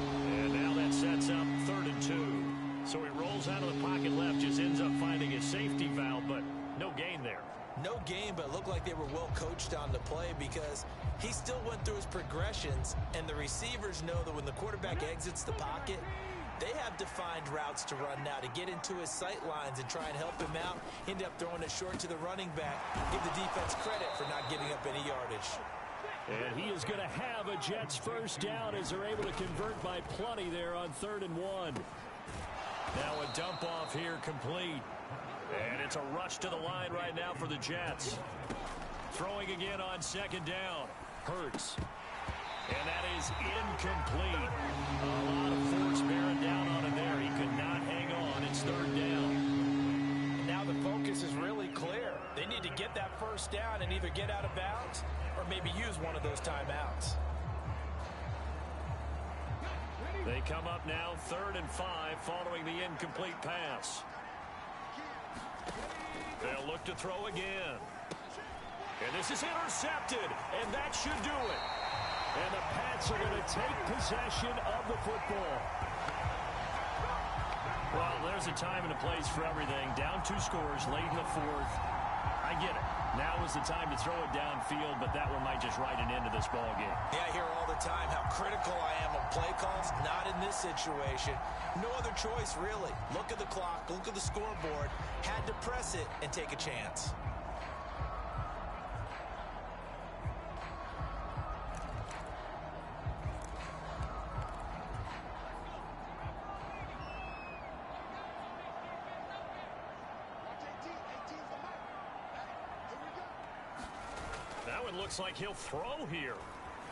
And now that sets up 3rd and 2. So he rolls out of the pocket left, just ends up finding a safety valve, but no gain there. No gain, but it looked like they were well coached on the play because he still went through his progressions, and the receivers know that when the quarterback exits the pocket, they have defined routes to run now to get into his sight lines and try and help him out. End up throwing it short to the running back. Give the defense credit for not giving up any yardage. And he is going to have a Jets 1st down as they're able to convert by plenty there on 3rd and 1. Now a dump off here complete. And it's a rush to the line right now for the Jets. Throwing again on 2nd down. Hurts. And that is incomplete. A lot of force bearing down on him there. He could not hang on. It's 3rd down. And now the focus is really clear. They need to get that 1st down and either get out of bounds or maybe use one of those timeouts. They come up now 3rd and 5 following the incomplete pass. They'll look to throw again. And this is intercepted, and that should do it. And the Pats are going to take possession of the football. Well, there's a time and a place for everything. Down 2 scores late in the 4th. I get it. Now is the time to throw it downfield, but that one might just write an end to this ball game. Yeah, I hear all the time how critical I am of play calls. Not in this situation. No other choice, really. Look at the clock, look at the scoreboard. Had to press it and take a chance. Looks like he'll throw here.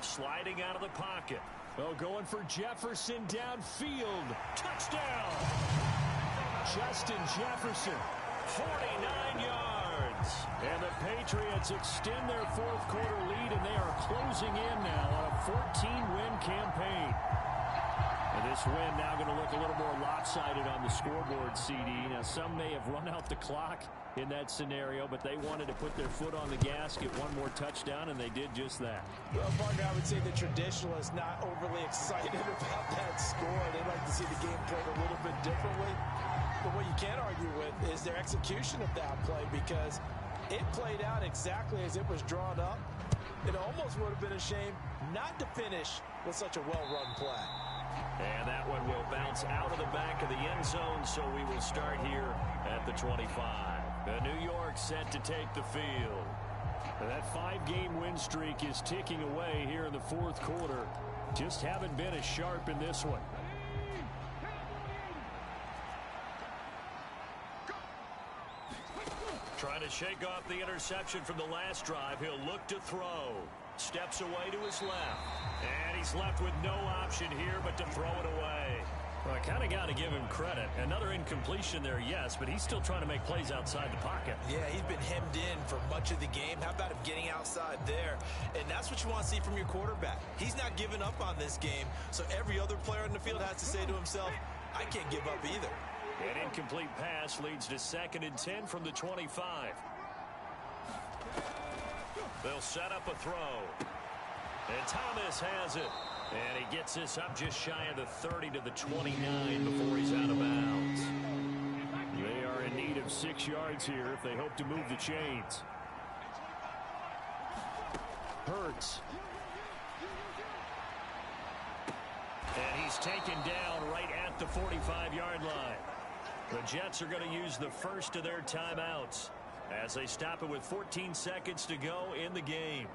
Sliding out of the pocket. Oh, going for Jefferson downfield. Touchdown! Justin Jefferson. 49 yards. And the Patriots extend their 4th quarter lead, and they are closing in now on a 14-win campaign. And this win now going to look a little more lopsided on the scoreboard, CD. Now, some may have run out the clock in that scenario, but they wanted to put their foot on the gas, get one more touchdown, and they did just that. Well, partner, I would say the traditionalists not overly excited about that score. They'd like to see the game played a little bit differently. But what you can't argue with is their execution of that play, because it played out exactly as it was drawn up. It almost would have been a shame not to finish with such a well-run play. And that one will bounce out of the back of the end zone, so we will start here at the 25. New York set to take the field. And that 5-game win streak is ticking away here in the 4th quarter. Just haven't been as sharp in this one. Trying to shake off the interception from the last drive. He'll look to throw. Steps away to his left. And he's left with no option here but to throw it away. Well, I kind of got to give him credit. Another incompletion there, yes, but he's still trying to make plays outside the pocket. Yeah, he's been hemmed in for much of the game. How about him getting outside there? And that's what you want to see from your quarterback. He's not giving up on this game, so every other player in the field has to say to himself, I can't give up either. An incomplete pass leads to 2nd and 10 from the 25. They'll set up a throw. And Thomas has it. And he gets this up just shy of the 30 to the 29 before he's out of bounds. They are in need of 6 yards here if they hope to move the chains. Hurts. And he's taken down right at the 45-yard line. The Jets are going to use the first of their timeouts as they stop it with 14 seconds to go in the game.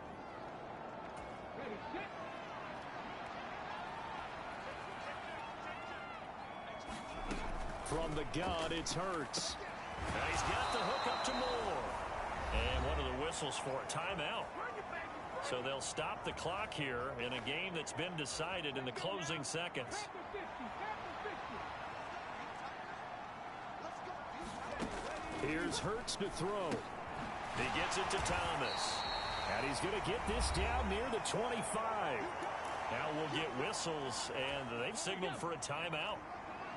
From the gun, it's Hurts. And he's got the hook up to Moore. And one of the whistles for a timeout. So they'll stop the clock here in a game that's been decided in the closing seconds. Here's Hurts to throw. He gets it to Thomas. And he's going to get this down near the 25. Now we'll get whistles, and they've signaled for a timeout.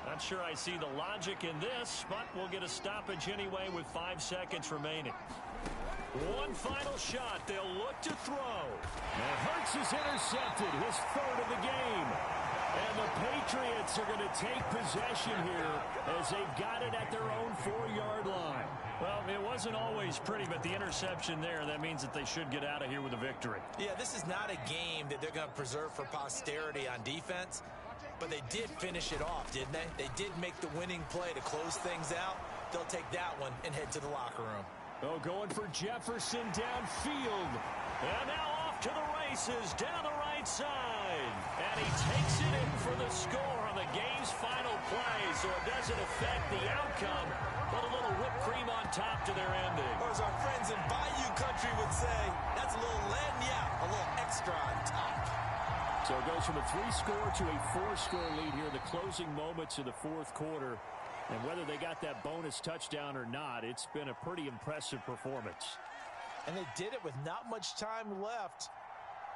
Not sure I see the logic in this, but we'll get a stoppage anyway with 5 seconds remaining. One final shot. They'll look to throw. Now Hurts is intercepted, his 3rd of the game. And the Patriots are going to take possession here as they've got it at their own 4-yard line. Well, it wasn't always pretty, but the interception there, that means that they should get out of here with a victory. Yeah, this is not a game that they're going to preserve for posterity on defense. But they did finish it off, didn't they? They did make the winning play to close things out. They'll take that one and head to the locker room. Oh, going for Jefferson downfield. And now off to the races down the right side. And he takes it in for the score on the game's final play. So it doesn't affect the outcome, but a little whipped cream on top to their ending. Or as our friends in Bayou Country would say, that's a little lagniappe, a little extra on top. So it goes from a 3-score to a 4-score lead here in the closing moments of the 4th quarter. And whether they got that bonus touchdown or not, it's been a pretty impressive performance. And they did it with not much time left.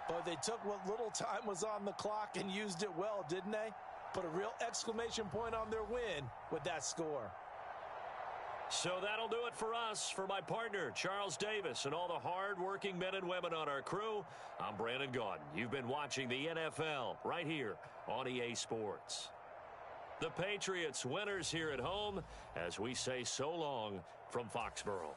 But they took what little time was on the clock and used it well, didn't they? Put a real exclamation point on their win with that score. So that'll do it for us. For my partner, Charles Davis, and all the hard-working men and women on our crew, I'm Brandon Gaudin. You've been watching the NFL right here on EA Sports. The Patriots winners here at home as we say so long from Foxborough.